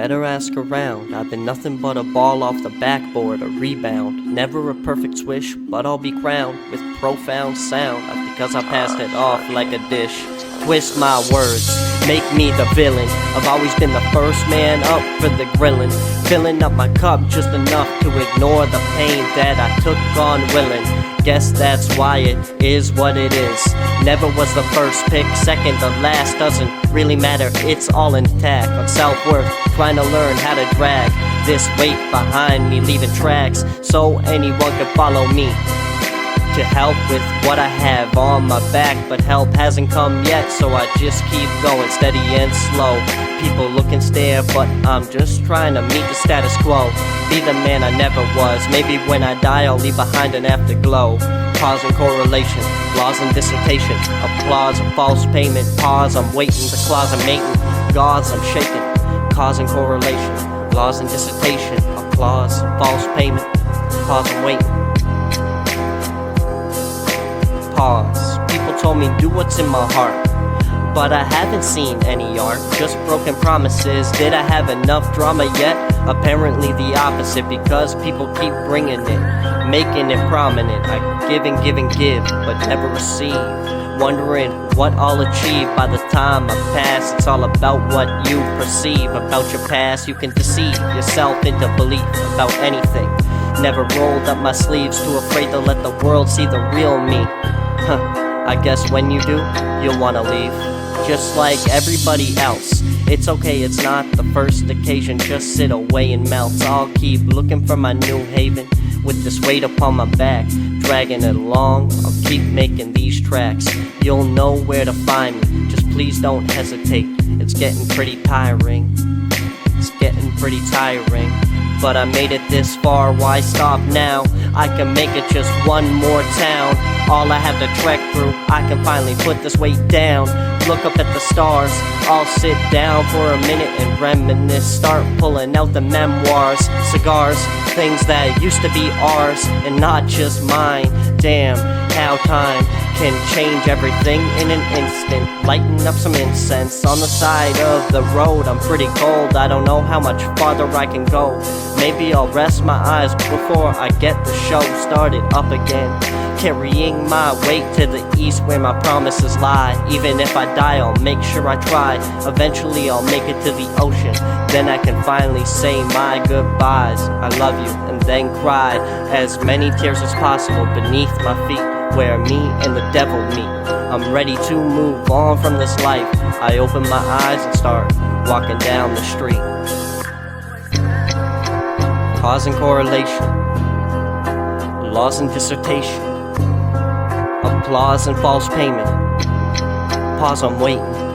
better ask around. I've been nothing but a ball off the backboard, a rebound. Never a perfect swish, but I'll be crowned with profound sound. Because I passed it off like a dish. Twist my words, make me the villain. I've always been the first man up for the grilling. Filling up my cup just enough to ignore the pain that I took on willing. Guess that's why it is what it is. Never was the first pick, second or last, doesn't really matter, it's all intact. On self-worth, trying to learn how to drag this weight behind me, leaving tracks so anyone could follow me. To help with what I have on my back, but help hasn't come yet, so I just keep going steady and slow. People look and stare, but I'm just trying to meet the status quo. Be the man I never was. Maybe when I die I'll leave behind an afterglow. Cause and correlation, laws and dissertation, applause and false payment. Pause, I'm waiting, the claws I'm mating, gauze I'm shaking. Cause and correlation, laws and dissertation, applause, false payment. Pause, I'm waiting. Pause. People told me do what's in my heart, but I haven't seen any art, just broken promises. Did I have enough drama yet? Apparently the opposite, because people keep bringing it, making it prominent. I give and give and give, but never receive. Wondering what I'll achieve by the time I pass. It's all about what you perceive about your past. You can deceive yourself into belief about anything. Never rolled up my sleeves, too afraid to let the world see the real me. I guess when you do, you'll wanna leave. Just like everybody else, it's okay, it's not the first occasion. Just sit away and melt. I'll keep looking for my new haven. With this weight upon my back, dragging it along, I'll keep making these tracks. You'll know where to find me, just please don't hesitate. It's getting pretty tiring. It's getting pretty tiring. But I made it this far, why stop now? I can make it just one more town. All I have to trek through, I can finally put this weight down. Look up at the stars, I'll sit down for a minute and reminisce. Start pulling out the memoirs, cigars, things that used to be ours and not just mine. Damn, how time can change everything in an instant. Lighten up some incense on the side of the road. I'm pretty cold, I don't know how much farther I can go. Maybe I'll rest my eyes before I get the show started up again. Carrying my weight to the east where my promises lie. Even if I die, I'll make sure I try. Eventually I'll make it to the ocean. Then I can finally say my goodbyes. I love you, and then cry as many tears as possible beneath my feet, where me and the devil meet. I'm ready to move on from this life. I open my eyes and start walking down the street. Cause and correlation, laws and dissertation, applause and false payment. Pause, I'm waiting.